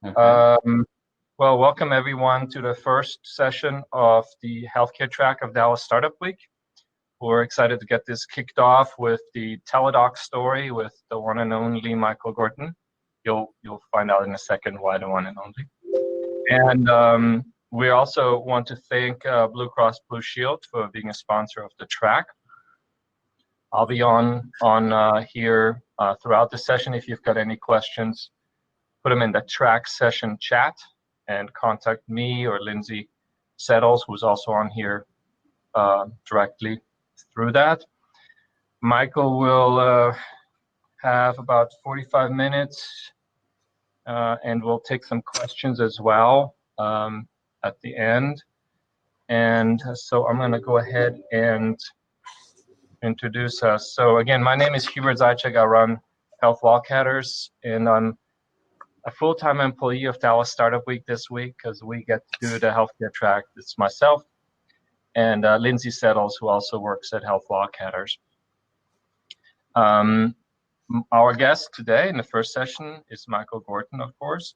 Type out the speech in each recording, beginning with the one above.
Okay. Well, welcome everyone to the first session of the healthcare track of Dallas Startup Week. We're excited to get this kicked off with the Teladoc story with the one and only Michael Gorton. You'll find out in a second why the one and only. And we also want to thank Blue Cross Blue Shield for being a sponsor of the track. I'll be on here throughout the session. If you've got any questions, put them in the track session chat and contact me or Lindsay Settles, who's also on here directly through that. Michael will have about 45 minutes and we'll take some questions as well at the end. And so I'm going to go ahead and introduce us. So again, my name is Hubert Zaitchik. I run Health Wildcatters, and I'm a full-time employee of Dallas Startup Week this week because we get to do the healthcare track. It's myself and Lindsay Settles, who also works at Health Wildcatters. Our guest today in the first session is Michael Gorton, of course.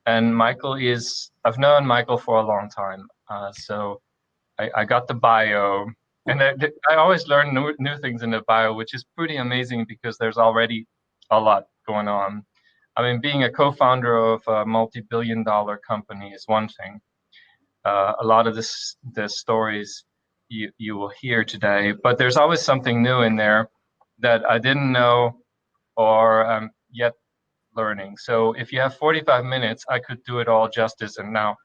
And I've known Michael for a long time. So I got the bio, and I always learn new things in the bio, which is pretty amazing because there's already a lot going on. I mean, being a co-founder of a multi-billion-dollar company is one thing. A lot of the stories you will hear today, but there's always something new in there that I didn't know or am yet learning. So if you have 45 minutes, I could do it all justice and now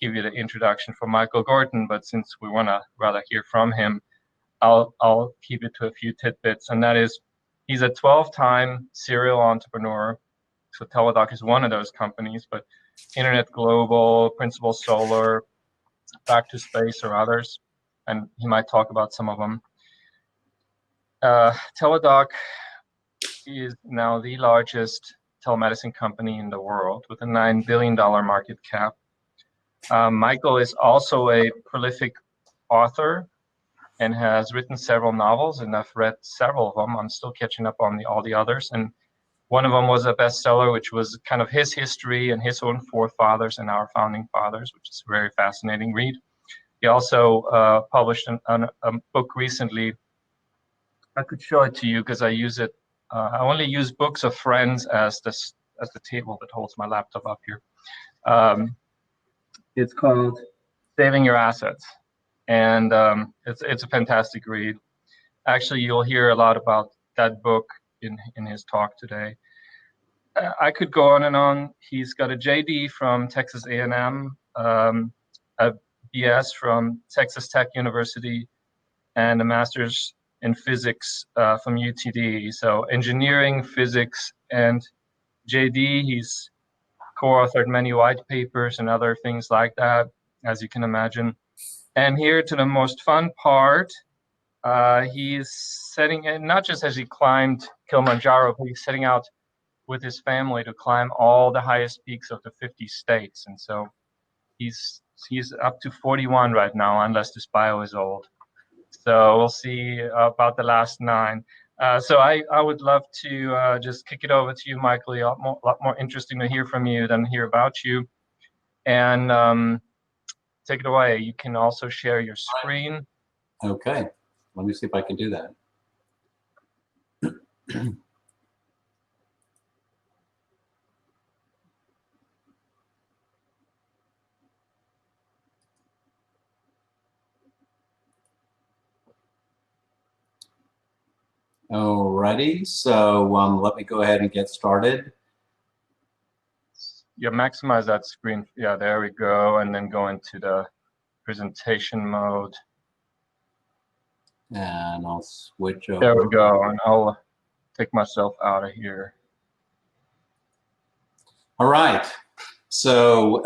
give you the introduction for Michael Gorton. But since we want to rather hear from him, I'll keep it to a few tidbits, and that is he's a 12-time serial entrepreneur. So Teladoc is one of those companies, but Internet Global, Principal Solar, Back to Space, or others, and he might talk about some of them. Teladoc is now the largest telemedicine company in the world with a $9 billion market cap. Michael is also a prolific author and has written several novels, and I've read several of them. I'm still catching up on all the others, and one of them was a bestseller, which was kind of his history and his own forefathers and our founding fathers, which is a very fascinating read. He also published a book recently. I could show it to you because I use it. I only use books of friends as the table that holds my laptop up here. It's called Saving Your Assets, and it's a fantastic read. Actually, you'll hear a lot about that book in his talk today. I could go on and on. He's got a JD from Texas A&M, a BS from Texas Tech University, and a master's in physics from UTD. So engineering, physics, and JD. He's co-authored many white papers and other things like that, as you can imagine. And here to the most fun part, he's setting, and not just as he climbed Kilimanjaro, but he's setting out with his family to climb all the highest peaks of the 50 states. And so he's up to 41 right now, unless this bio is old. So we'll see about the last 9. So I would love to just kick it over to you, Michael. A lot more interesting to hear from you than hear about you. And take it away. You can also share your screen. Okay. Let me see if I can do that. Alrighty, so let me go ahead and get started. Yeah, maximize that screen. Yeah, there we go. And then go into the presentation mode. And I'll switch over. There we go. And I'll take myself out of here. All right. So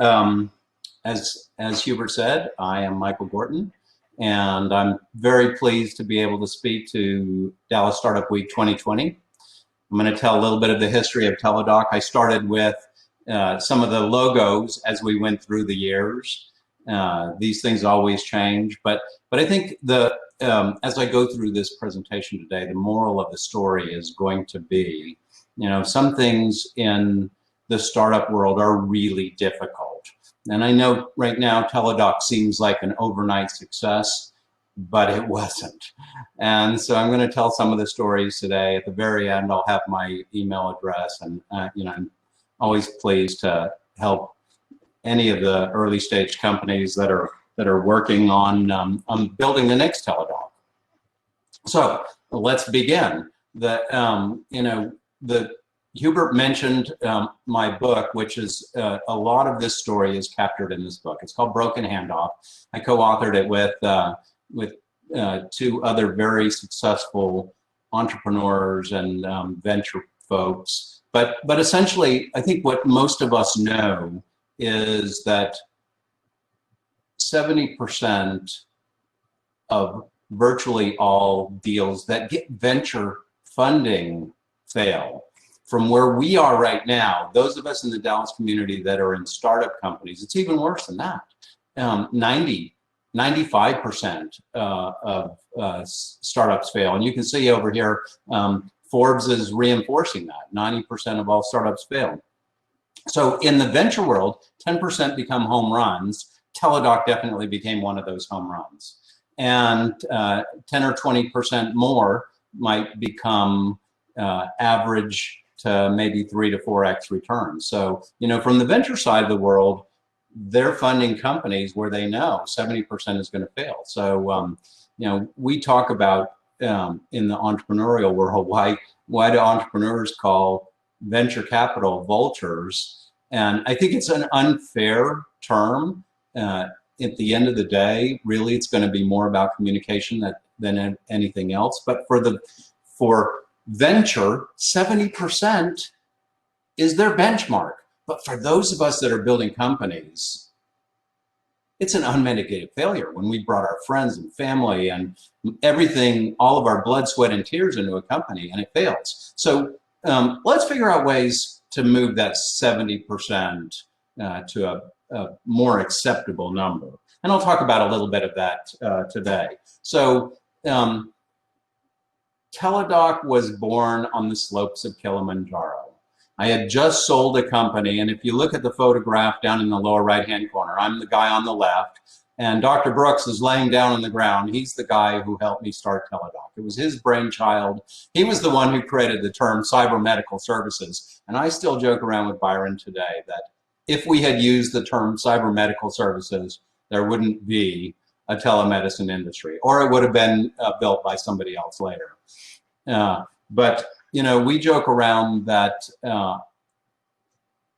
as Hubert said, I am Michael Gorton, and I'm very pleased to be able to speak to Dallas Startup Week 2020. I'm going to tell a little bit of the history of Teladoc. I started with some of the logos as we went through the years. These things always change, but I think as I go through this presentation today, the moral of the story is going to be, some things in the startup world are really difficult. And I know right now Teladoc seems like an overnight success, but it wasn't. And so I'm going to tell some of the stories today. At the very end, I'll have my email address, and I'm always pleased to help any of the early stage companies that are working on building the next Teladoc. So let's begin. Hubert mentioned my book, which is a lot of this story is captured in this book. It's called Broken Handoff. I co-authored it with two other very successful entrepreneurs and venture folks. But essentially, I think what most of us know is that 70% of virtually all deals that get venture funding fail. From where we are right now, those of us in the Dallas community that are in startup companies, it's even worse than that. 95% of startups fail. And you can see over here, Forbes is reinforcing that. 90% of all startups fail. So in the venture world, 10% become home runs. Teladoc definitely became one of those home runs. And 10 or 20% more might become average to maybe 3 to 4x returns. So, from the venture side of the world, they're funding companies where they know 70% is going to fail. So, we talk about in the entrepreneurial world, why do entrepreneurs call venture capital vultures? And I think it's an unfair term. At the end of the day, really, it's going to be more about communication than anything else. But for venture, 70% is their benchmark. But for those of us that are building companies, it's an unmitigated failure when we brought our friends and family and everything, all of our blood, sweat, and tears into a company, and it fails. So let's figure out ways to move that 70% to a more acceptable number. And I'll talk about a little bit of that today. So Teladoc was born on the slopes of Kilimanjaro. I had just sold a company, and if you look at the photograph down in the lower right-hand corner, I'm the guy on the left, and Dr. Brooks is laying down on the ground. He's the guy who helped me start Teladoc. It was his brainchild. He was the one who created the term cyber medical services, and I still joke around with Byron today that if we had used the term cyber medical services, there wouldn't be a telemedicine industry, or it would have been built by somebody else later. But we joke around that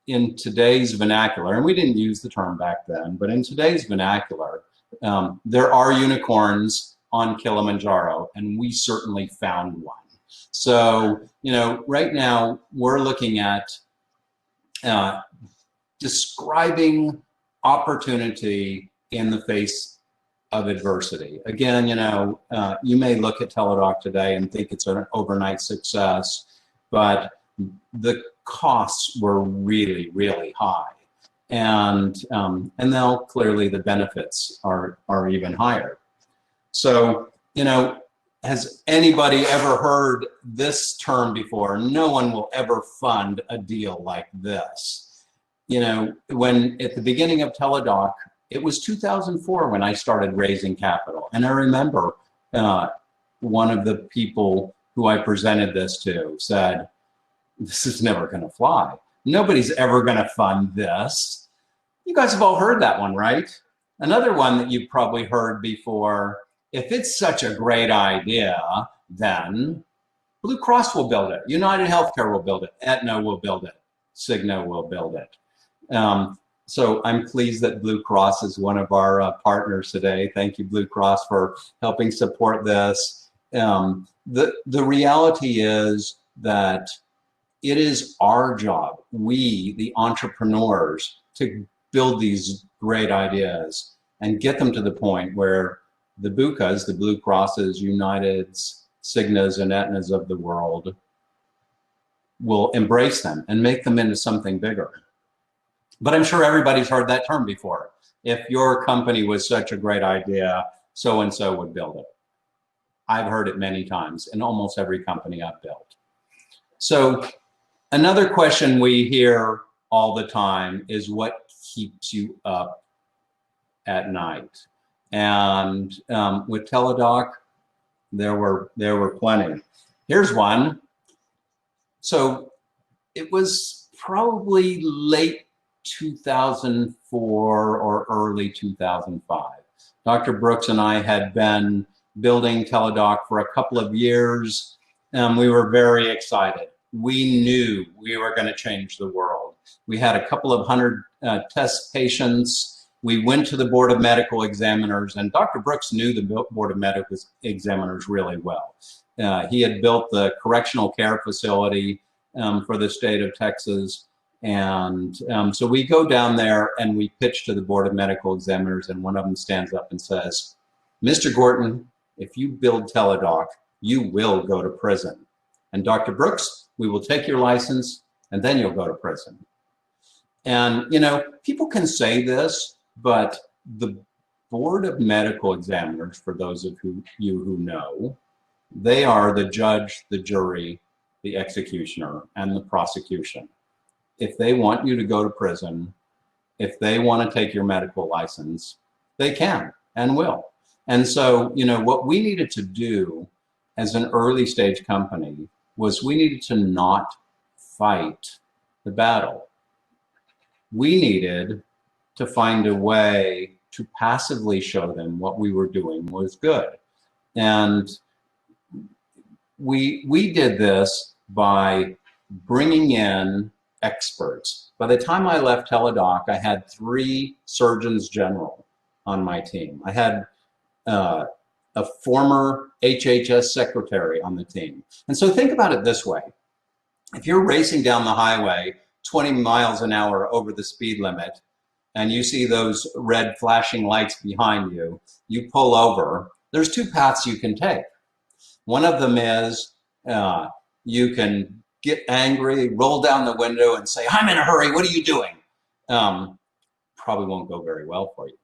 in today's vernacular, and we didn't use the term back then, but in today's vernacular, there are unicorns on Kilimanjaro, and we certainly found one. So, right now we're looking at describing opportunity in the face of adversity. Again, you may look at Teladoc today and think it's an overnight success, but the costs were really, really high. And now clearly the benefits are even higher. So, has anybody ever heard this term before? No one will ever fund a deal like this. When at the beginning of Teladoc, it was 2004 when I started raising capital. And I remember one of the people who I presented this to said, "This is never going to fly. Nobody's ever going to fund this." You guys have all heard that one, right? Another one that you've probably heard before, if it's such a great idea, then Blue Cross will build it. United Healthcare will build it. Aetna will build it. Cigna will build it. So I'm pleased that Blue Cross is one of our partners today. Thank you, Blue Cross, for helping support this. The reality is that it is our job, we, the entrepreneurs, to build these great ideas and get them to the point where the BUCAs, the Blue Crosses, Uniteds, Cignas, and Aetnas of the world will embrace them and make them into something bigger. But I'm sure everybody's heard that term before. If your company was such a great idea, so-and-so would build it. I've heard it many times in almost every company I've built. So another question we hear all the time is what keeps you up at night. And with Teladoc, there were plenty. Here's one. So it was probably late 2004 or early 2005. Dr. Brooks and I had been building Teladoc for a couple of years. We were very excited. We knew we were going to change the world. We had a couple of hundred test patients. We went to the Board of Medical Examiners, and Dr. Brooks knew the Board of Medical Examiners really well. He had built the correctional care facility for the state of Texas. And so we go down there and we pitch to the Board of Medical Examiners, and one of them stands up and says, "Mr. Gorton, if you build Teladoc, you will go to prison. And Dr. Brooks, we will take your license and then you'll go to prison." And, you know, people can say this, but the Board of Medical Examiners, for those of you who know, they are the judge, the jury, the executioner, and the prosecution. If they want you to go to prison, if they want to take your medical license, they can and will. And so, you know, what we needed to do as an early stage company was we needed to not fight the battle. We needed to find a way to passively show them what we were doing was good. And we did this by bringing in experts. By the time I left Teladoc, I had 3 surgeons general on my team. I had a former HHS secretary on the team. And so think about it this way. If you're racing down the highway 20 miles an hour over the speed limit, and you see those red flashing lights behind you, you pull over. There's 2 paths you can take. One of them is you can get angry, roll down the window and say, "I'm in a hurry, what are you doing?" Probably won't go very well for you.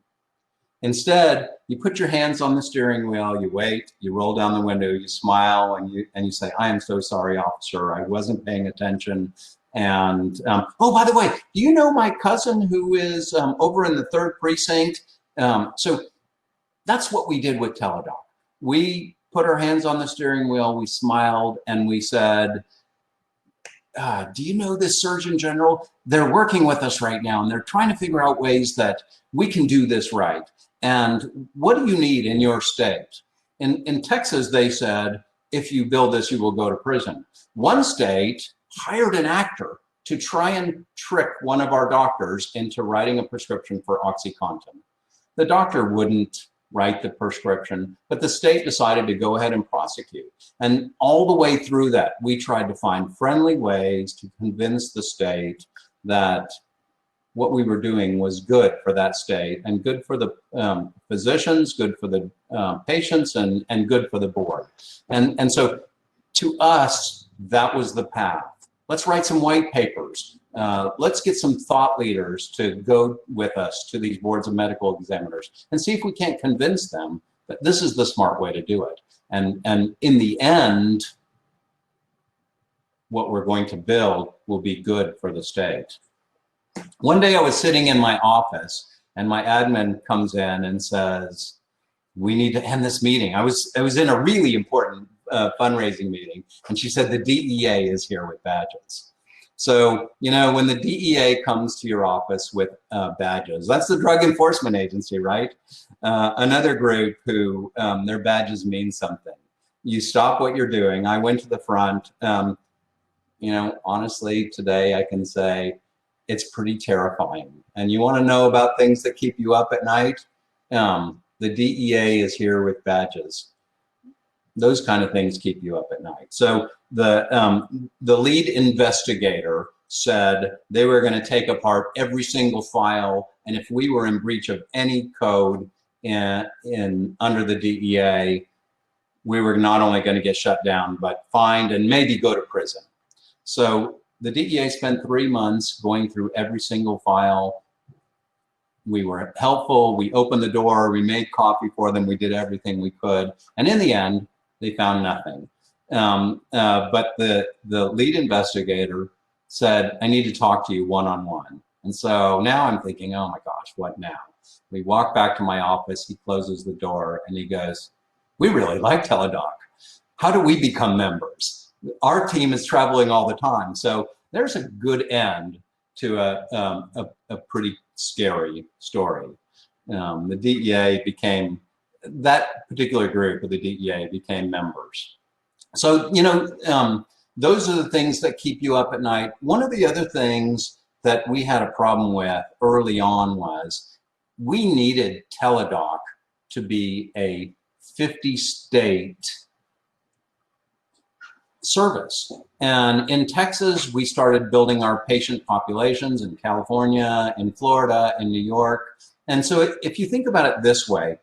Instead, you put your hands on the steering wheel, you wait, you roll down the window, you smile, and you say, "I am so sorry, officer, I wasn't paying attention. And oh, by the way, do you know my cousin who is over in the 3rd precinct?" So that's what we did with Teladoc. We put our hands on the steering wheel, we smiled, and we said, "Do you know this Surgeon General? They're working with us right now, and they're trying to figure out ways that we can do this right. And what do you need in your state?" In Texas, they said, "If you build this, you will go to prison." One state hired an actor to try and trick one of our doctors into writing a prescription for OxyContin. The doctor wouldn't write the prescription, but the state decided to go ahead and prosecute. And all the way through that, we tried to find friendly ways to convince the state that what we were doing was good for that state and good for the physicians, good for the patients, and good for the board. And so to us, that was the path. Let's write some white papers. Let's get some thought leaders to go with us to these boards of medical examiners and see if we can't convince them that this is the smart way to do it. And in the end, what we're going to build will be good for the state. One day I was sitting in my office and my admin comes in and says, "We need to end this meeting." I was in a really important fundraising meeting, and she said, "The DEA is here with badges." So, you know, when the DEA comes to your office with badges, that's the Drug Enforcement Agency, right? Another group who their badges mean something. You stop what you're doing. I went to the front. You know, honestly, today I can say it's pretty terrifying. And you want to know about things that keep you up at night? The DEA is here with badges. Those kind of things keep you up at night. So the lead investigator said they were going to take apart every single file, and if we were in breach of any code under the DEA, we were not only going to get shut down, but fined and maybe go to prison. So the DEA spent 3 months going through every single file. We were helpful. We opened the door. We made coffee for them. We did everything we could. And in the end, they found nothing. But the lead investigator said, I need to talk to you one-on-one. And so now I'm thinking, oh my gosh, what now? We walk back to my office, he closes the door and he goes, we really like Teladoc. How do we become members? Our team is traveling all the time. So there's a good end to a pretty scary story. The DEA became, that particular group of the DEA became members. So, you know, those are the things that keep you up at night. One of the other things that we had a problem with early on was we needed Teladoc to be a 50-state service. And in Texas, we started building our patient populations in California, in Florida, in New York. And so if you think about it this way,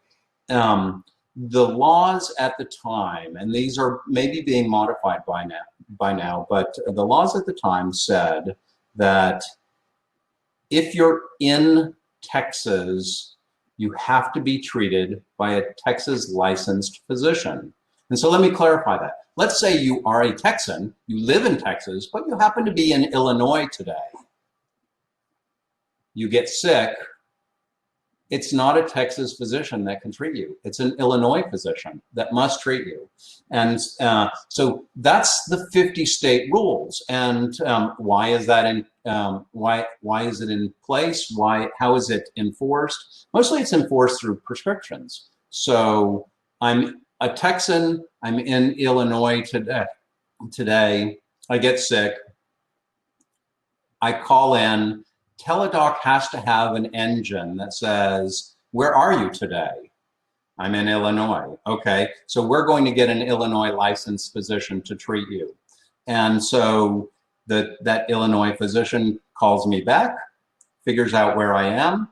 the laws at the time, and these are maybe being modified by now, but the laws at the time said that if you're in Texas, you have to be treated by a Texas licensed physician. And so let me clarify that. Let's say you are a Texan, you live in Texas, but you happen to be in Illinois today. You get sick. It's not a Texas physician that can treat you. It's an Illinois physician that must treat you. And so that's the 50-state rules. And why is that in, why is it in place? How is it enforced? Mostly it's enforced through prescriptions. So I'm a Texan, I'm in Illinois today, I get sick, I call in, Teladoc has to have an engine that says, where are you today? I'm in Illinois. Okay, so we're going to get an Illinois licensed physician to treat you. And so that Illinois physician calls me back, figures out where I am,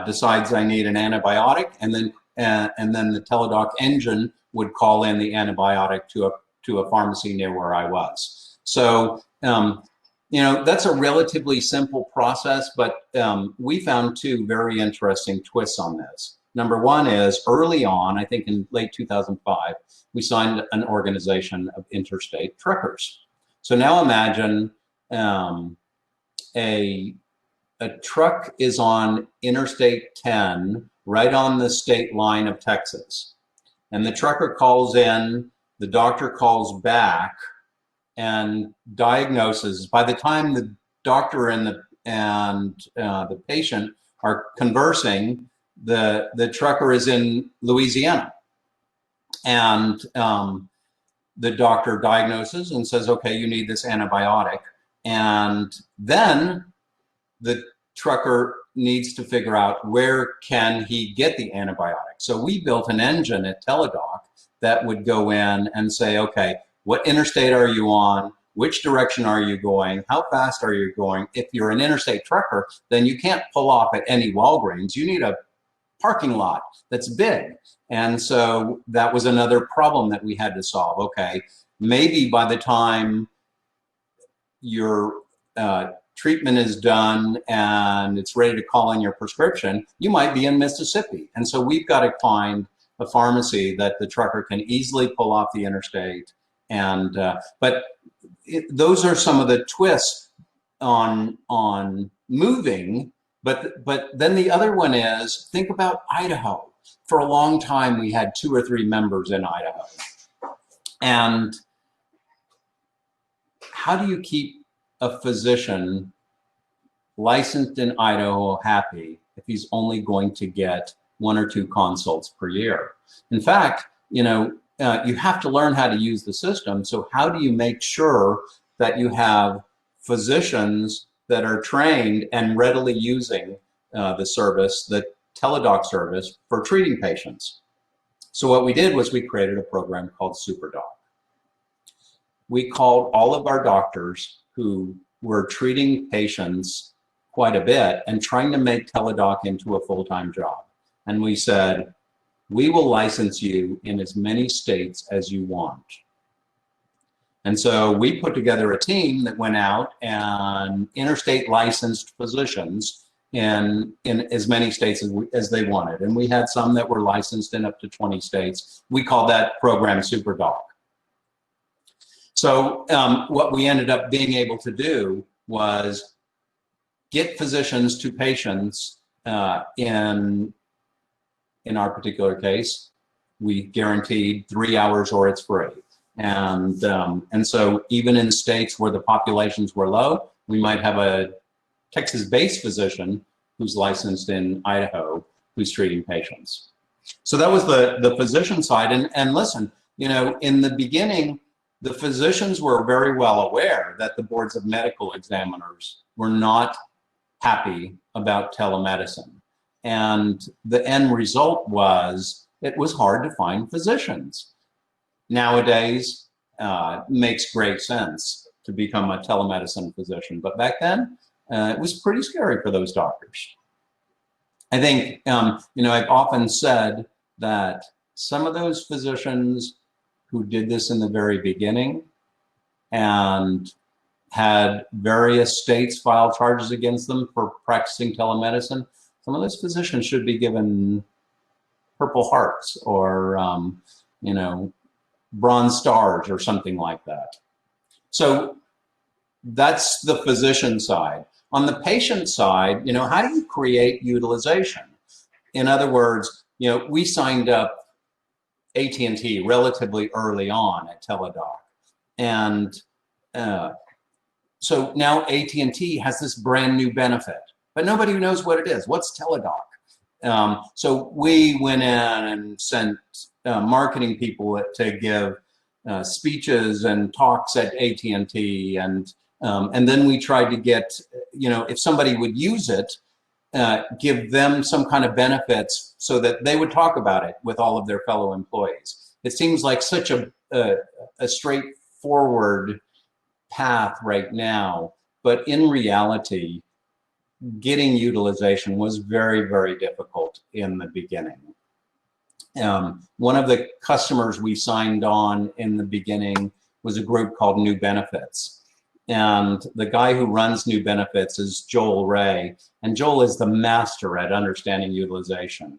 decides I need an antibiotic, and then the Teladoc engine would call in the antibiotic to a pharmacy near where I was. So, you know, that's a relatively simple process, but we found two very interesting twists on this. Number one is early on, I think in late 2005, we signed an organization of interstate truckers. So now imagine a truck is on Interstate 10, right on the state line of Texas. And the trucker calls in, the doctor calls back, and diagnoses. By the time the doctor and the patient are conversing, the trucker is in Louisiana, and the doctor diagnoses and says, okay, you need this antibiotic, and then the trucker needs to figure out where can he get the antibiotic. So we built an engine at Teladoc that would go in and say, okay, what interstate are you on? Which direction are you going? How fast are you going? If you're an interstate trucker, then you can't pull off at any Walgreens. You need a parking lot that's big. And so that was another problem that we had to solve. Okay, maybe by the time your treatment is done and it's ready to call in your prescription, you might be in Mississippi. And so we've got to find a pharmacy that the trucker can easily pull off the interstate. And but those are some of the twists on moving. But then the other one is, think about Idaho. For a long time, we had 2 or 3 members in Idaho. And how do you keep a physician licensed in Idaho happy if he's only going to get 1 or 2 consults per year? In fact, you know, you have to learn how to use the system. So how do you make sure that you have physicians that are trained and readily using the service, the Teladoc service, for treating patients? So what we did was we created a program called SuperDoc. We called all of our doctors who were treating patients quite a bit and trying to make Teladoc into a full-time job. And we said, we will license you in as many states as you want. And so we put together a team that went out and interstate licensed physicians in as many states as they wanted. And we had some that were licensed in up to 20 states. We called that program SuperDoc. So what we ended up being able to do was get physicians to patients in our particular case. We guaranteed 3 hours or it's free. And so even in states where the populations were low, we might have a Texas-based physician who's licensed in Idaho who's treating patients. So that was the physician side. And listen, you know, in the beginning, the physicians were very well aware that the boards of medical examiners were not happy about telemedicine. And the end result was it was hard to find physicians. Nowadays, makes great sense to become a telemedicine physician. But back then, it was pretty scary for those doctors. I think, you know, I've often said that some of those physicians who did this in the very beginning and had various states file charges against them for practicing telemedicine, some of those physicians should be given Purple Hearts or, you know, Bronze Stars or something like that. So that's the physician side. On the patient side, you know, how do you create utilization? In other words, you know, we signed up AT&T relatively early on at Teladoc. And so now AT&T has this brand new benefit, but nobody knows what it is. What's Teladoc? So we went in and sent marketing people to give speeches and talks at AT&T, and then we tried to get, you know, if somebody would use it, give them some kind of benefits so that they would talk about it with all of their fellow employees. It seems like such a straightforward path right now, but in reality, getting utilization was very, very difficult in the beginning. One of the customers we signed on in the beginning was a group called New Benefits. And the guy who runs New Benefits is Joel Ray. And Joel is the master at understanding utilization.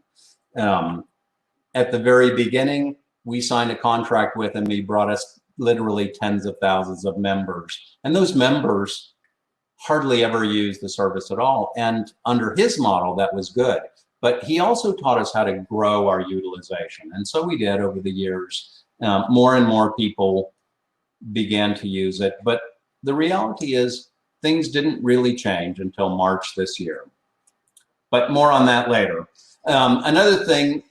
At the very beginning, we signed a contract with him. He brought us literally tens of thousands of members. And those members hardly ever used the service at all. And under his model, that was good. But he also taught us how to grow our utilization. And so we did over the years. More and more people began to use it. But the reality is things didn't really change until March this year. But more on that later. Another thing,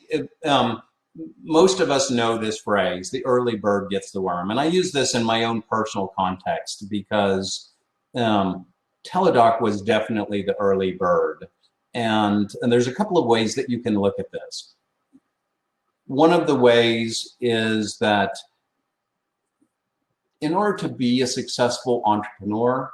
most of us know this phrase, the early bird gets the worm. And I use this in my own personal context because Teladoc was definitely the early bird. And there's a couple of ways that you can look at this. One of the ways is that in order to be a successful entrepreneur,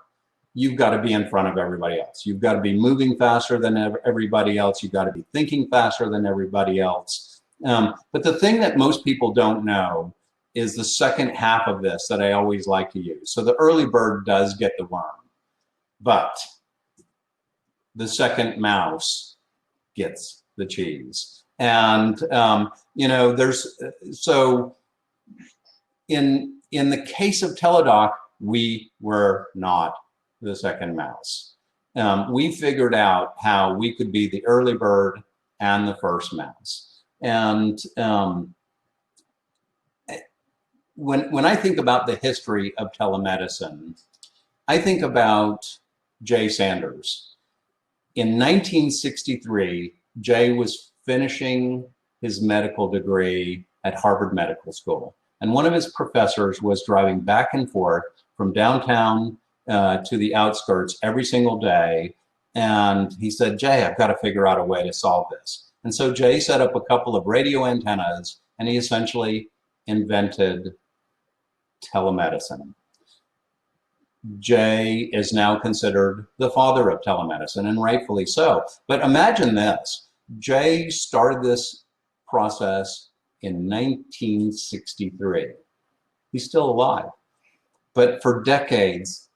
you've got to be in front of everybody else. You've got to be moving faster than everybody else. You've got to be thinking faster than everybody else. But the thing that most people don't know is the second half of this that I always like to use. So the early bird does get the worm, but the second mouse gets the cheese. And, you know, there's, so in the case of Teladoc, we were not the second mouse. We figured out how we could be the early bird and the first mouse. And when I think about the history of telemedicine, I think about Jay Sanders. In 1963, Jay was finishing his medical degree at Harvard Medical School. And one of his professors was driving back and forth from downtown to the outskirts every single day. And he said, Jay, I've got to figure out a way to solve this. And so Jay set up a couple of radio antennas and he essentially invented telemedicine. Jay is now considered the father of telemedicine, and rightfully so. But imagine this. Jay started this process in 1963. He's still alive. But for decades,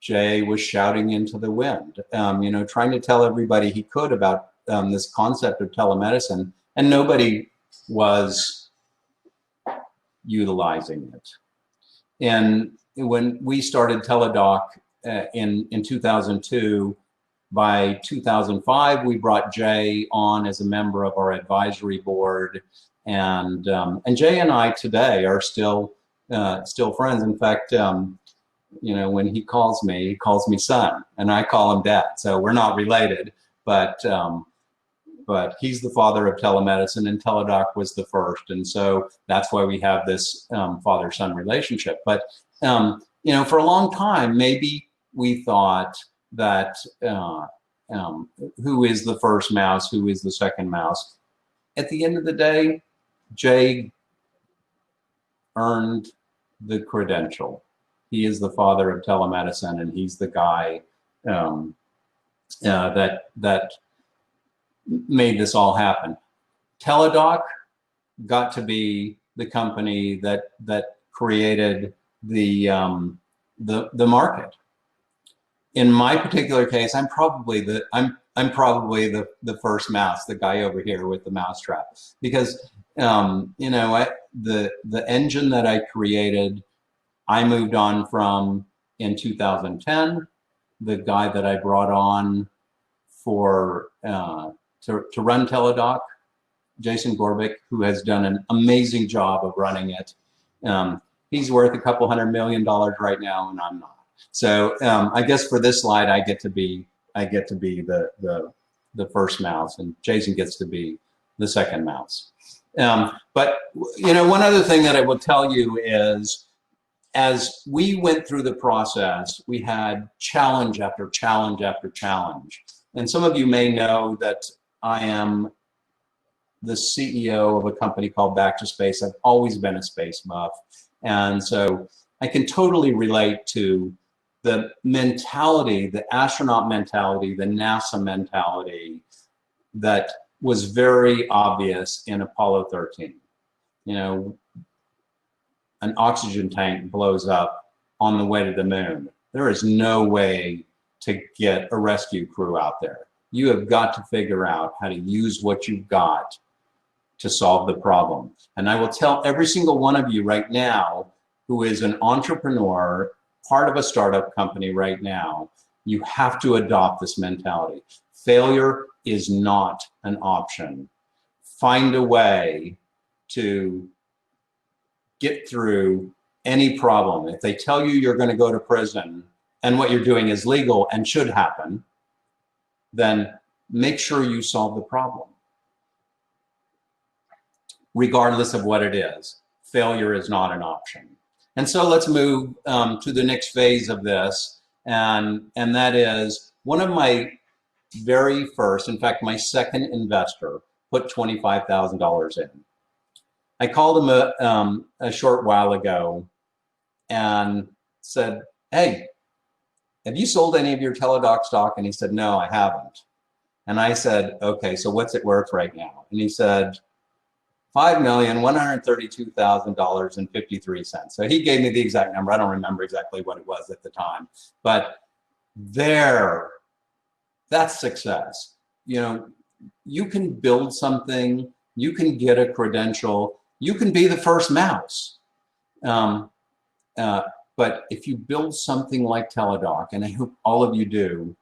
Jay was shouting into the wind, you know, trying to tell everybody he could about this concept of telemedicine, and nobody was utilizing it. And when we started Teladoc in 2002, by 2005, we brought Jay on as a member of our advisory board, and Jay and I today are still friends. In fact, you know, when he calls me son, and I call him dad. So we're not related, but he's the father of telemedicine, and Teladoc was the first, and so that's why we have this father-son relationship. But you know, for a long time, maybe we thought that who is the first mouse, who is the second mouse. At the end of the day, Jay earned the credential. He is the father of telemedicine, and he's the guy that made this all happen. Teladoc got to be the company that created the market. In my particular case, I'm probably the first mouse, the guy over here with the mousetrap, because you know, the engine that I created, I moved on from in 2010. The guy that I brought on for to run Teladoc, Jason Gorbick, who has done an amazing job of running it. He's worth a couple $100 million right now, and I'm not. So I guess for this slide, I get to be the first mouse, and Jason gets to be the second mouse. But you know, one other thing that I will tell you is, as we went through the process, we had challenge after challenge after challenge. And some of you may know that I am the CEO of a company called Back to Space. I've always been a space buff, and so I can totally relate to the mentality, the astronaut mentality, the NASA mentality that was very obvious in Apollo 13. You know, an oxygen tank blows up on the way to the moon. There is no way to get a rescue crew out there. You have got to figure out how to use what you've got to solve the problem. And I will tell every single one of you right now who is an entrepreneur, part of a startup company right now, you have to adopt this mentality. Failure is not an option. Find a way to get through any problem. If they tell you you're going to go to prison and what you're doing is legal and should happen, then make sure you solve the problem. Regardless of what it is, failure is not an option. And so let's move to the next phase of this, and that is one of my very first, in fact, my second investor put $25,000 in. I called him a short while ago and said, "Hey, have you sold any of your Teladoc stock?" And he said, "No, I haven't." And I said, "Okay, so what's it worth right now?" And he said, $5,132,000.53. So he gave me the exact number. I don't remember exactly what it was at the time, but that's success. You know, you can build something, you can get a credential, you can be the first mouse. But if you build something like Teladoc, and I hope all of you do,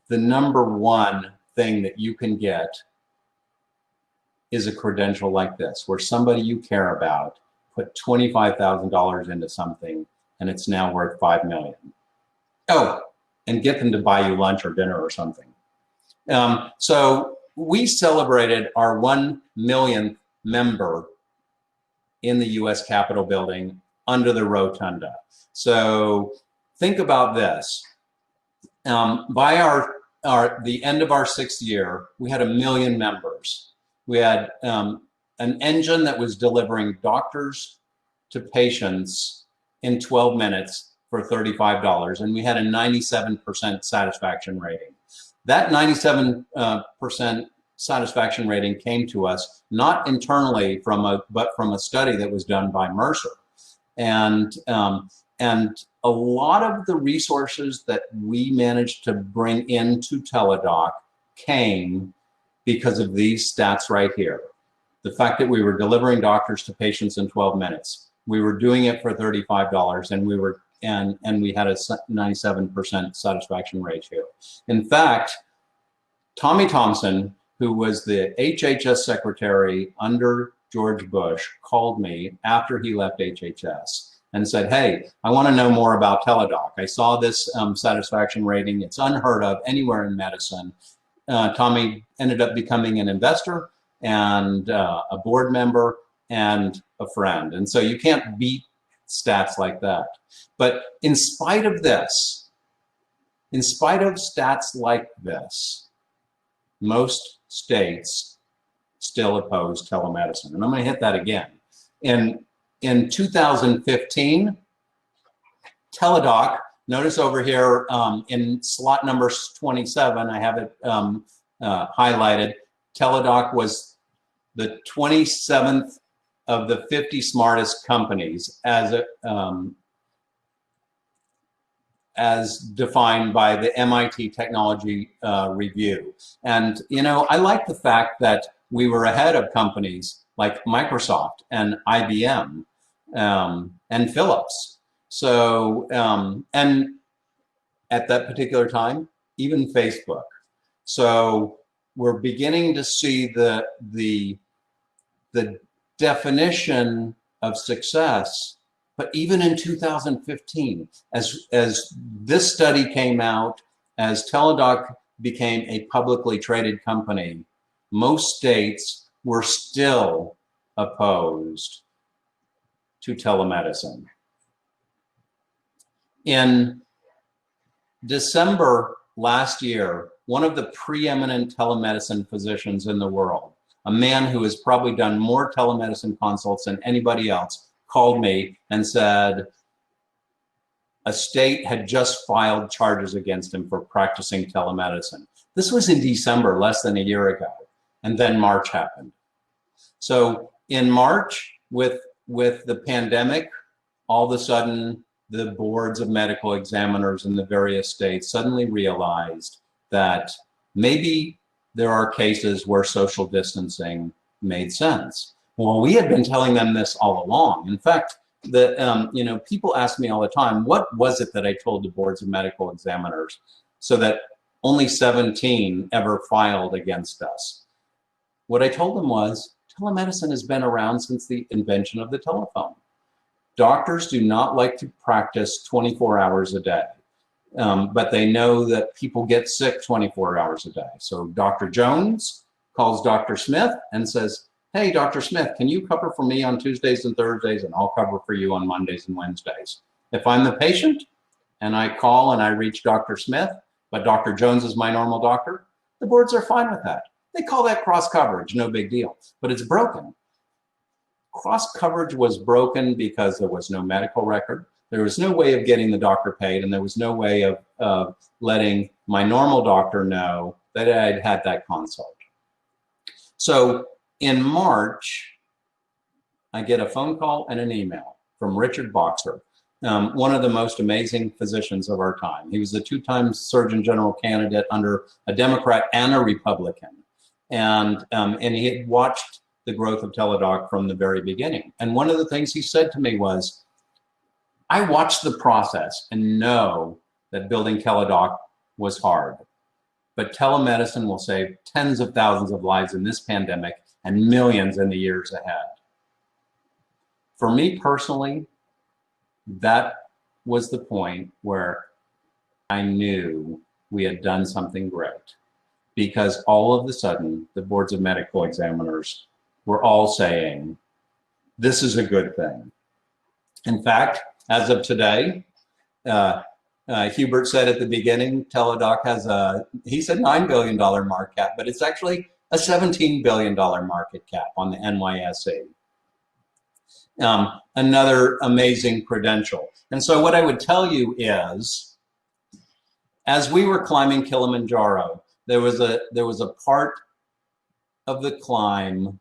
the number one thing that you can get is a credential like this, where somebody you care about put $25,000 into something and it's now worth $5 million. Oh, and get them to buy you lunch or dinner or something. So we celebrated our 1 millionth member in the US Capitol building under the rotunda. So think about this. By the end of our 6th year, we had 1 million members. We had an engine that was delivering doctors to patients in 12 minutes for $35, and we had a 97% satisfaction rating. That 97% satisfaction rating came to us not internally but from a study that was done by Mercer, and a lot of the resources that we managed to bring into Teladoc came because of these stats right here. The fact that we were delivering doctors to patients in 12 minutes. We were doing it for $35, and we had a 97% satisfaction ratio. In fact, Tommy Thompson, who was the HHS secretary under George Bush, called me after he left HHS and said, hey, I want to know more about Teladoc. I saw this satisfaction rating. It's unheard of anywhere in medicine. Tommy ended up becoming an investor and a board member and a friend. And so you can't beat stats like that. But in spite of this, in spite of stats like this, most states still oppose telemedicine. And I'm going to hit that again. In 2015, Teladoc, notice over here in slot number 27, I have it highlighted. Teladoc was the 27th of the 50 smartest companies as defined by the MIT Technology Review. And, you know, I like the fact that we were ahead of companies like Microsoft and IBM and Philips. So, and at that particular time, even Facebook. So we're beginning to see the definition of success. But even in 2015, as this study came out, as Teladoc became a publicly traded company, most states were still opposed to telemedicine. In December last year, one of the preeminent telemedicine physicians in the world, a man who has probably done more telemedicine consults than anybody else, called me and said a state had just filed charges against him for practicing telemedicine. This was in December, less than a year ago, and then March happened. So in March, with the pandemic, all of a sudden, the boards of medical examiners in the various states suddenly realized that maybe there are cases where social distancing made sense. Well, we had been telling them this all along. In fact, you know, people ask me all the time, what was it that I told the boards of medical examiners so that only 17 ever filed against us? What I told them was, telemedicine has been around since the invention of the telephone. Doctors do not like to practice 24 hours a day, but they know that people get sick 24 hours a day. So Dr. Jones calls Dr. Smith and says, hey, Dr. Smith, can you cover for me on Tuesdays and Thursdays, and I'll cover for you on Mondays and Wednesdays? If I'm the patient and I call and I reach Dr. Smith, but Dr. Jones is my normal doctor, the boards are fine with that. They call that cross coverage, no big deal, but it's broken. Cross coverage was broken because there was no medical record. There was no way of getting the doctor paid, and there was no way of letting my normal doctor know that I'd had that consult. So in March, I get a phone call and an email from Richard Boxer, one of the most amazing physicians of our time. He was the two-time Surgeon General candidate under a Democrat and a Republican. And he had watched the growth of Teladoc from the very beginning. And one of the things he said to me was, I watched the process and know that building Teladoc was hard, but telemedicine will save tens of thousands of lives in this pandemic and millions in the years ahead. For me personally, that was the point where I knew we had done something great, because all of a sudden the boards of medical examiners were all saying, this is a good thing. In fact, as of today, Hubert said at the beginning, Teladoc has he said $9 billion market cap, but it's actually a $17 billion market cap on the NYSE. Another amazing credential. And so what I would tell you is, as we were climbing Kilimanjaro, there was a part of the climb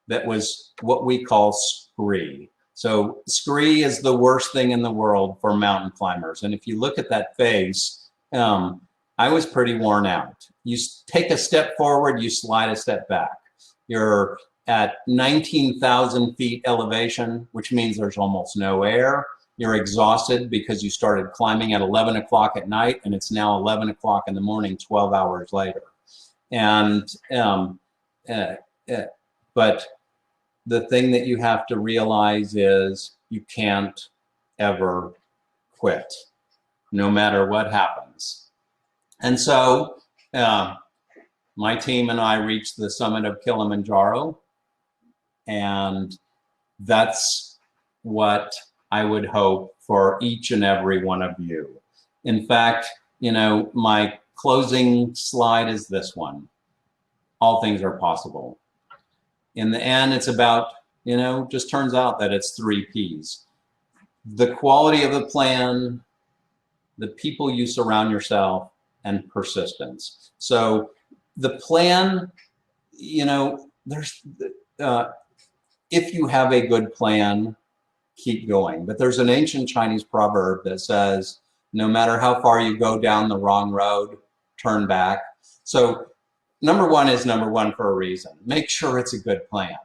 that was what we call scree. So scree is the worst thing in the world for mountain climbers. And if you look at that face, I was pretty worn out. You take a step forward, you slide a step back. You're at 19,000 feet elevation, which means there's almost no air. You're exhausted because you started climbing at 11 o'clock at night, and it's now 11 o'clock in the morning, 12 hours later. And but the thing that you have to realize is you can't ever quit, no matter what happens. And so my team and I reached the summit of Kilimanjaro, and that's what I would hope for each and every one of you. In fact, you know, my closing slide is this one. All things are possible. In the end, it's about, you know, just turns out that it's 3 Ps. The quality of the plan, the people you surround yourself, and persistence. So the plan, you know, there's, if you have a good plan, keep going. But there's an ancient Chinese proverb that says, no matter how far you go down the wrong road, turn back. So number one is number one for a reason. Make sure it's a good plan.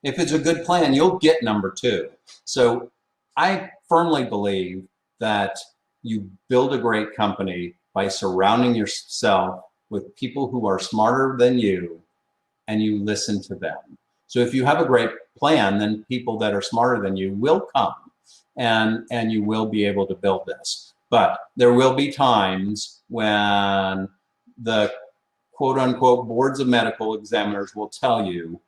If it's a good plan, you'll get number 2. So I firmly believe that you build a great company by surrounding yourself with people who are smarter than you, and you listen to them. So if you have a great plan, then people that are smarter than you will come, and you will be able to build this. But there will be times when the quote unquote boards of medical examiners will tell you,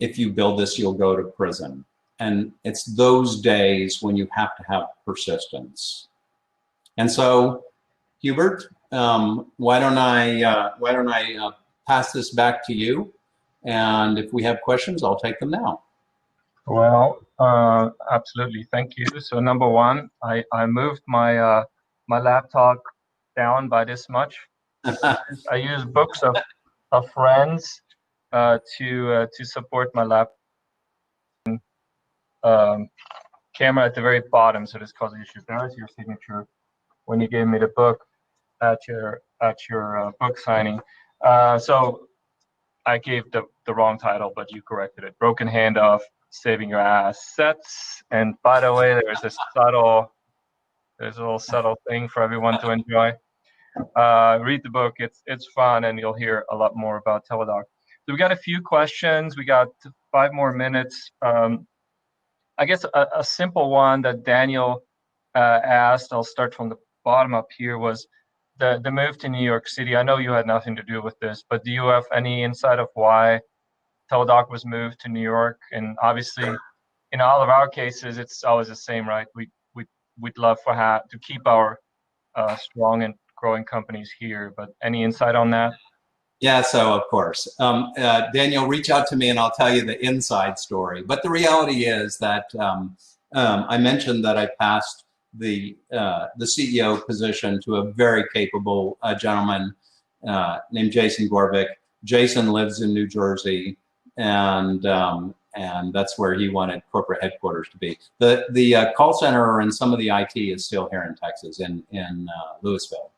if you build this, you'll go to prison. And it's those days when you have to have persistence. And so, Hubert, why don't I pass this back to you? And if we have questions, I'll take them now. Well, absolutely. Thank you. So number one, I moved my my laptop down by this much. I use books of friends to support my laptop. Camera at the very bottom, so this causes issues. There is your signature when you gave me the book at your book signing. So I gave the wrong title, but you corrected it. Broken Handoff, Saving Your Assets. And by the way, there's a little subtle thing for everyone to enjoy. Read the book. It's fun, and you'll hear a lot more about Teladoc. So we got a few questions. We got 5 more minutes. I guess a simple one that Daniel asked, I'll start from the bottom up here, was the move to New York City. I know you had nothing to do with this, but do you have any insight of why Teladoc was moved to New York? And obviously, in all of our cases, it's always the same, right? We'd love to keep our strong and growing companies here, but any insight on that? Yeah, so of course. Daniel, reach out to me and I'll tell you the inside story. But the reality is that I mentioned that I passed the CEO position to a very capable gentleman named Jason Gorvick. Jason lives in New Jersey, and that's where he wanted corporate headquarters to be. The call center and some of the IT is still here in Texas, in Louisville.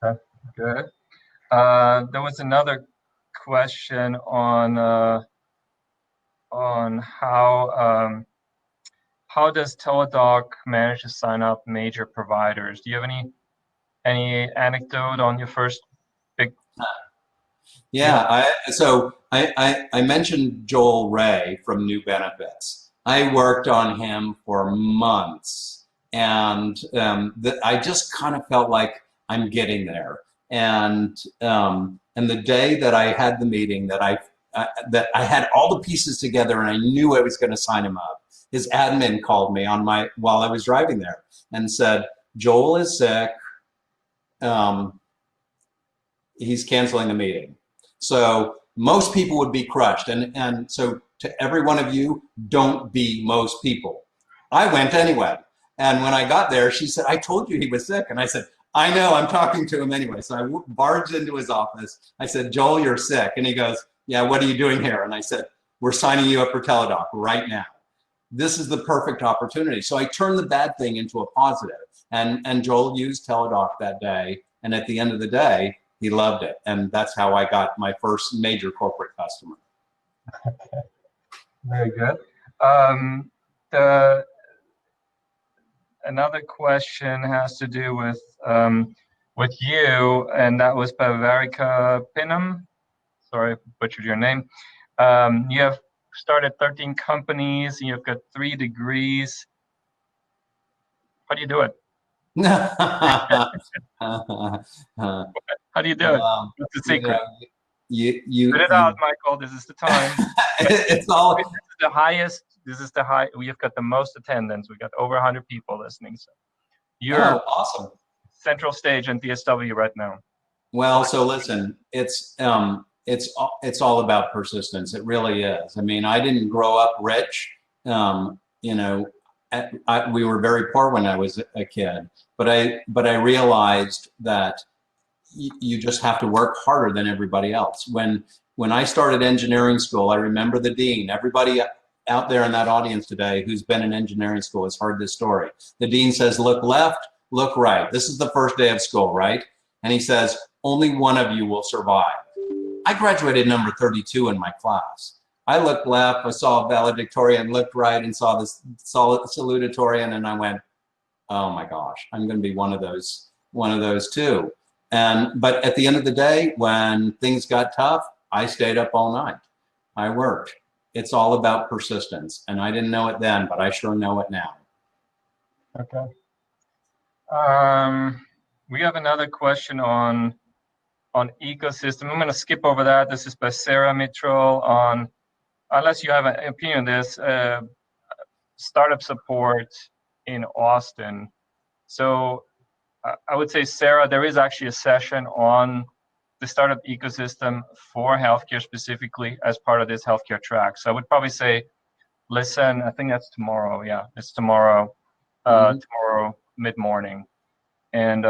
Okay, good. There was another question on how does Teladoc manage to sign up major providers? Do you have any anecdote on your first big? Yeah, I mentioned Joel Ray from New Benefits. I worked on him for months, and I just kind of felt like I'm getting there. And the day that I had the meeting, that I had all the pieces together, and I knew I was going to sign him up, his admin called me while I was driving there and said, Joel is sick. He's canceling the meeting. So most people would be crushed. And so to every one of you, don't be most people. I went anyway. And when I got there, she said, I told you he was sick. And I said, I know, I'm talking to him anyway. So I barged into his office. I said, Joel, you're sick. And he goes, yeah, what are you doing here? And I said, we're signing you up for Teladoc right now. This is the perfect opportunity. So I turned the bad thing into a positive. And Joel used Teladoc that day. And at the end of the day, he loved it. And that's how I got my first major corporate customer. Very good. Um, the Another question has to do with you, and that was by Varika Pinham. Sorry, I butchered your name. You have started 13 companies, and you've got 3 degrees. How do you do it? How do you do it? Well, What's the you know, secret? Spit it out, you Michael. This is the time. it's This all. is the highest. This is the high. We have got the most attendance. We got over 100 people listening. So you're Oh, awesome. central stage in DSW right now. Well, so listen, it's all about persistence. It really is. I mean, I didn't grow up rich. You know, we were very poor when I was a kid, but I realized that you just have to work harder than everybody else. When I started engineering school, I remember the dean. Everybody out there in that audience today who's been in engineering school has heard this story. The dean says, look left, look right. This is the first day of school, right? And he says, only one of you will survive. I graduated number 32 in my class. I looked left, I saw a valedictorian, looked right and saw this salutatorian, and I went, oh my gosh, I'm going to be one of those too. But at the end of the day, when things got tough, I stayed up all night. I worked. It's all about persistence. And I didn't know it then, but I sure know it now. Okay. We have another question on ecosystem. I'm going to skip over that. This is by Sarah Mitchell on, unless you have an opinion on this, startup support in Austin. So I would say, Sarah, there is actually a session on the startup ecosystem for healthcare specifically as part of this healthcare track. So I would probably say, listen, I think that's tomorrow. Yeah, it's tomorrow, tomorrow mid-morning. And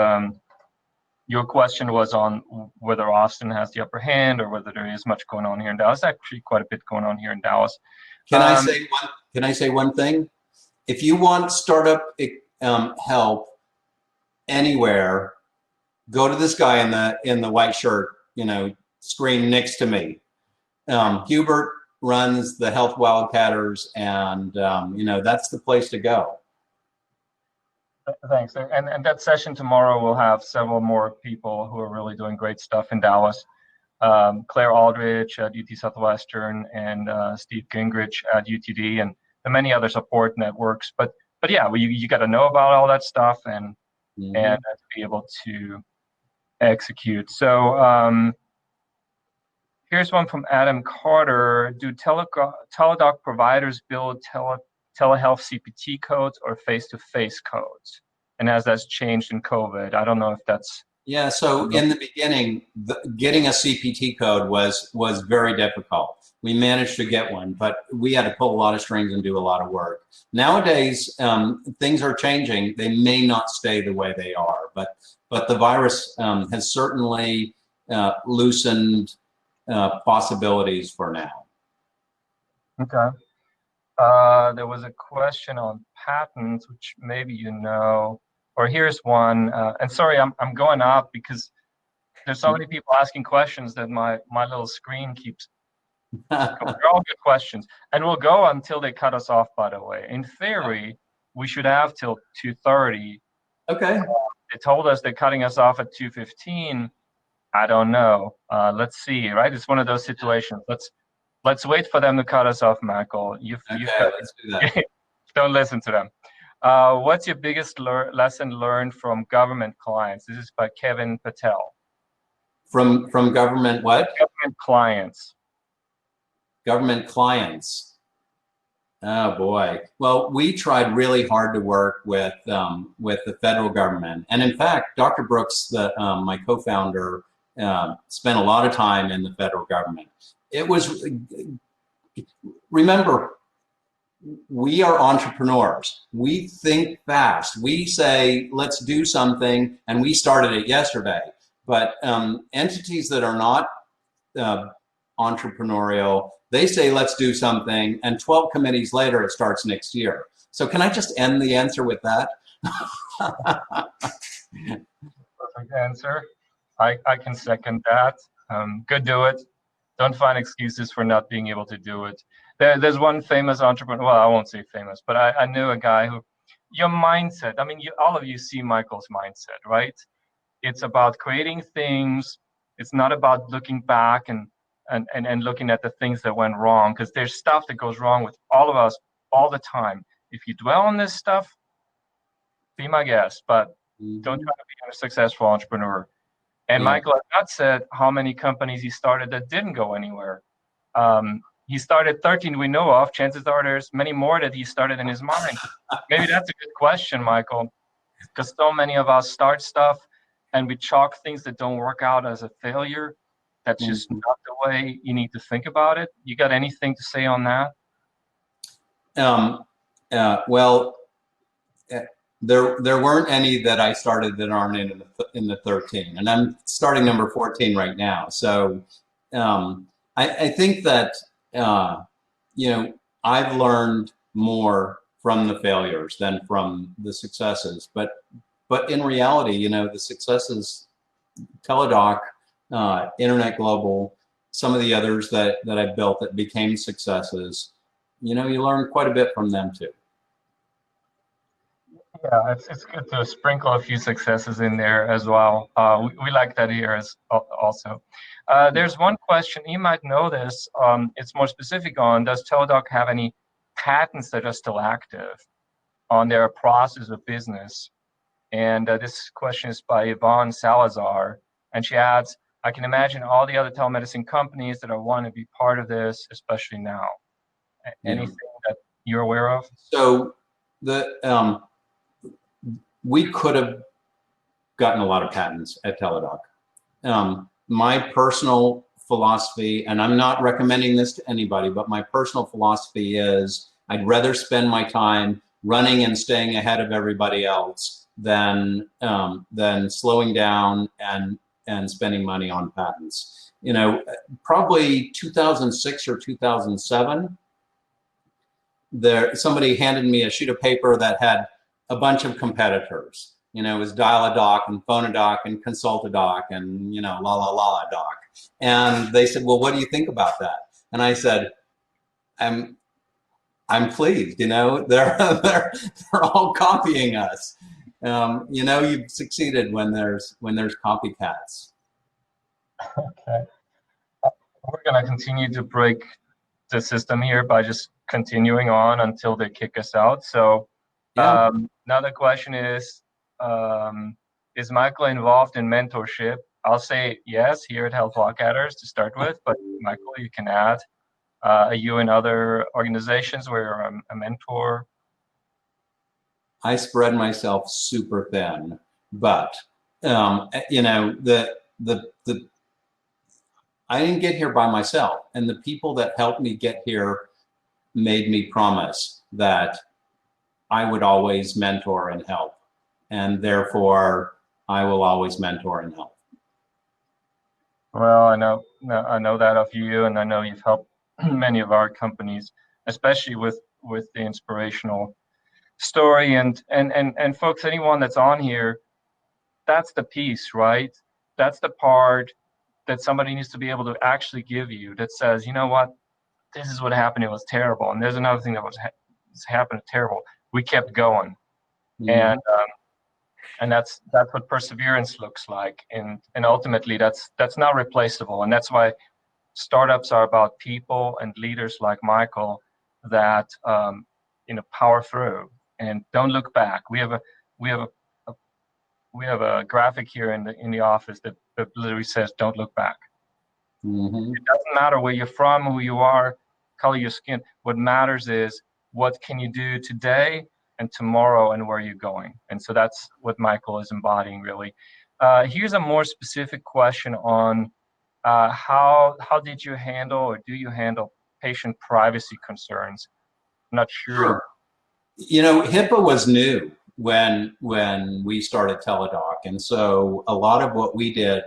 your question was on whether Austin has the upper hand or whether there is much going on here in Dallas. Actually, quite a bit going on here in Dallas. Can I say one thing? If you want startup help anywhere, go to this guy in the white shirt, screen next to me. Hubert runs the Health Wildcatters, and that's the place to go. Thanks. And that session tomorrow will have several more people who are really doing great stuff in Dallas. Claire Aldrich at UT Southwestern and Steve Gingrich at UTD and many other support networks. But yeah, you got to know about all that stuff and to be able to execute. So here's one from Adam Carter. Do Teladoc providers build telehealth CPT codes or face-to-face codes? And as that's changed in COVID, I don't know if that's... Yeah, so in the beginning, getting a CPT code was very difficult. We managed to get one, but we had to pull a lot of strings and do a lot of work. Nowadays, things are changing. They may not stay the way they are, but the virus has certainly loosened possibilities for now. Okay. There was a question on patents, which maybe you know, or here's one. And sorry, I'm going up because there's so many people asking questions that my little screen keeps. They're all good questions, and we'll go until they cut us off. By the way, in theory, we should have till 2:30. Okay. They told us they're cutting us off at 2:15. I don't know. Let's see. Right, it's one of those situations. Let's wait for them to cut us off, Michael. Let's do that. Don't listen to them. What's your biggest lesson learned from government clients? This is by Kevin Patel. From government what? Government clients. Government clients. Oh boy. Well, we tried really hard to work with the federal government, and in fact, Dr. Brooks, my co-founder, spent a lot of time in the federal government. Remember, we are entrepreneurs. We think fast. We say, let's do something, and we started it yesterday. But entities that are not entrepreneurial, they say, let's do something, and 12 committees later, it starts next year. So can I just end the answer with that? Perfect answer. I can second that. Go do it. don't find excuses for not being able to do it. There's one famous entrepreneur, well, I won't say famous, but I knew a guy who, your mindset, I mean, all of you see Michael's mindset, right? It's about creating things. It's not about looking back and looking at the things that went wrong, because there's stuff that goes wrong with all of us all the time. If you dwell on this stuff, be my guest, but don't try to be a successful entrepreneur. And Yeah. Michael has not said how many companies he started that didn't go anywhere. He started 13 we know of. Chances are there's many more that he started in his mind. Maybe that's a good question, Michael, because so many of us start stuff and we chalk things that don't work out as a failure. That's just not the way you need to think about it. You got anything to say on that? Well, there weren't any that I started that aren't in the 13, and I'm starting number 14 right now. So I think that you know, I've learned more from the failures than from the successes. But in reality, you know, the successes, Teladoc, Internet Global, some of the others that I built that became successes, you know, you learn quite a bit from them too. Yeah, it's good to sprinkle a few successes in there as well. We like that here as also. There's one question, you might know this, it's more specific on, does Teladoc have any patents that are still active on their process of business? And this question is by Yvonne Salazar, and she adds, I can imagine all the other telemedicine companies that are want to be part of this, especially now. Anything that you're aware of? So we could have gotten a lot of patents at Teladoc. My personal philosophy, and I'm not recommending this to anybody, but my personal philosophy is I'd rather spend my time running and staying ahead of everybody else than slowing down and spending money on patents. You know, probably 2006 or 2007, somebody handed me a sheet of paper that had a bunch of competitors. You know, it was Dial-A-Doc and Phonodoc and Consult-A-Doc and, you know, La-La-La-Doc. And they said, well, what do you think about that? And I said, I'm pleased, you know, they're all copying us. You know, you've succeeded when there's copycats. Okay. We're going to continue to break the system here by just continuing on until they kick us out. So another question is Michael involved in mentorship? I'll say yes here at Health Wildcatters to start with, but Michael, you can add. Are you in other organizations where you're a mentor? I spread myself super thin, but you know, I didn't get here by myself, and the people that helped me get here made me promise that I would always mentor and help, and therefore I will always mentor and help. Well, I know that of you, and I know you've helped many of our companies, especially with the inspirational story. And folks, anyone that's on here, that's the piece, right? That's the part that somebody needs to be able to actually give you that says, you know what, this is what happened. It was terrible. And there's another thing that was happened terrible. We kept going. Mm-hmm. And that's what perseverance looks like. And ultimately that's not replaceable. And that's why startups are about people and leaders like Michael that you know, power through and don't look back. We have a graphic here in the office that literally says, don't look back. Mm-hmm. It doesn't matter where you're from, who you are, color your skin. What matters is what can you do today and tomorrow and where you're going. And so that's what Michael is embodying, really. Here's a more specific question on how did you handle or do you handle patient privacy concerns? I'm not sure. You know, HIPAA was new when we started Teladoc, and so a lot of what we did,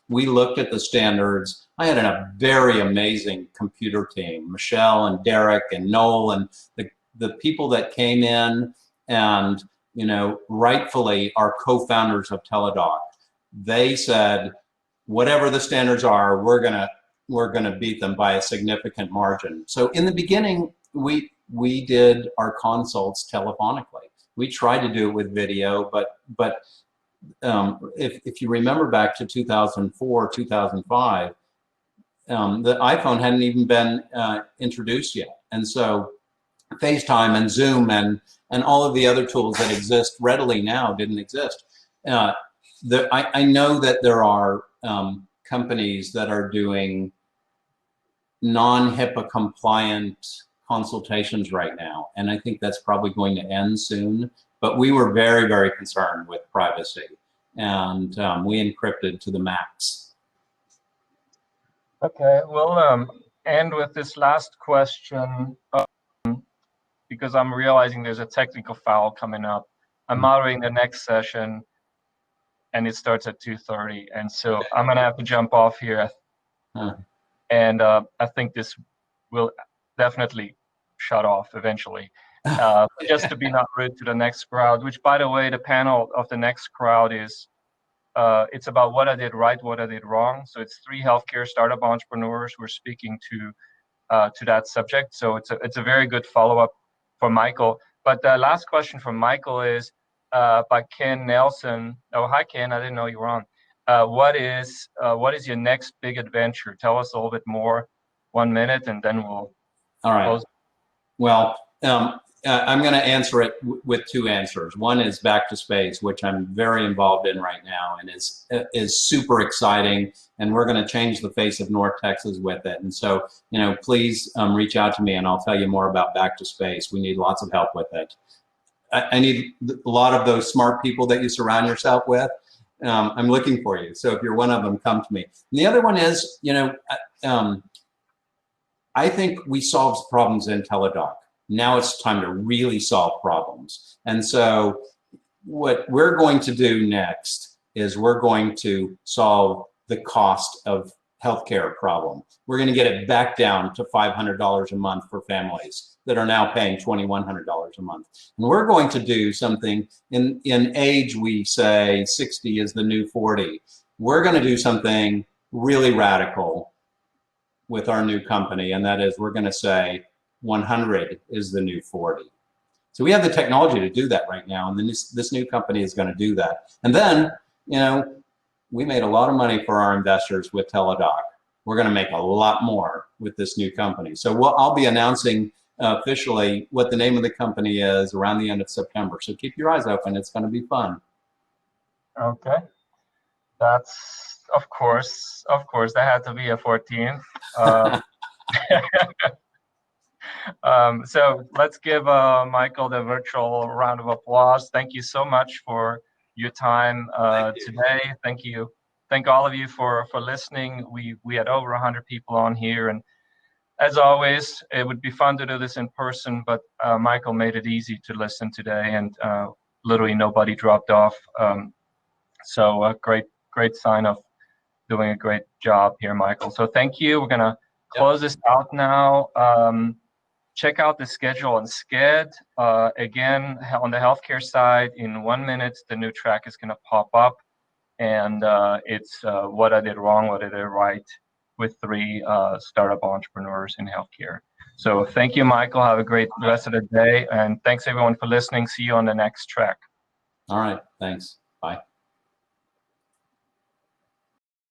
we looked at the standards. I had a very amazing computer team, Michelle and Derek and Noel, and the people that came in and, you know, rightfully are co-founders of Teladoc. They said, whatever the standards are, we're gonna we're going to beat them by a significant margin. So in the beginning, we did our consults telephonically. We tried to do it with video, but if you remember back to 2004, 2005, the iPhone hadn't even been introduced yet, and so FaceTime and Zoom and all of the other tools that exist readily now didn't exist. I know that there are companies that are doing non-HIPAA compliant consultations right now, and I think that's probably going to end soon. But we were very, very concerned with privacy, and we encrypted to the max. Okay, we'll end with this last question because I'm realizing there's a technical foul coming up. I'm moderating the next session, and it starts at 2:30, and so I'm gonna have to jump off here. And I think this will definitely shut off eventually. Just to be not rude to the next crowd, which, by the way, the panel of the next crowd is, it's about what I did right, what I did wrong. So it's 3 healthcare startup entrepreneurs who are speaking to that subject. So it's a very good follow-up for Michael. But the last question from Michael is by Ken Nelson. Oh, hi, Ken. I didn't know you were on. What is your next big adventure? Tell us a little bit more. 1 minute, and then we'll close. Well, I'm going to answer it with 2 answers. One is back to space, which I'm very involved in right now, and is super exciting. And we're going to change the face of North Texas with it. And so, please reach out to me, and I'll tell you more about back to space. We need lots of help with it. I need a lot of those smart people that you surround yourself with. I'm looking for you. So if you're one of them, come to me. And the other one is, I think we solved problems in Teladoc. Now it's time to really solve problems. And so what we're going to do next is we're going to solve the cost of healthcare problem. We're going to get it back down to $500 a month for families that are now paying $2,100 a month. And we're going to do something in age, we say 60 is the new 40. We're going to do something really radical with our new company, and that is we're going to say 100 is the new 40. So we have the technology to do that right now, and then this new company is going to do that. And then, we made a lot of money for our investors with Teladoc. We're going to make a lot more with this new company. So I'll be announcing officially what the name of the company is around the end of September. So keep your eyes open. It's going to be fun. Okay. That's, of course, that had to be a 14. So let's give Michael the virtual round of applause. Thank you so much for your time today. Thank all of you for listening. We had over 100 people on here, and as always, it would be fun to do this in person, but Michael made it easy to listen today, and literally nobody dropped off. So a great sign of doing a great job here, Michael. So thank you. We're gonna close this out now. Check out the schedule on Sked. Again, on the healthcare side, in 1 minute, the new track is gonna pop up, and it's what I did wrong, what I did right, with 3 startup entrepreneurs in healthcare. So thank you, Michael. Have a great rest of the day, and thanks everyone for listening. See you on the next track. All right, thanks. Bye.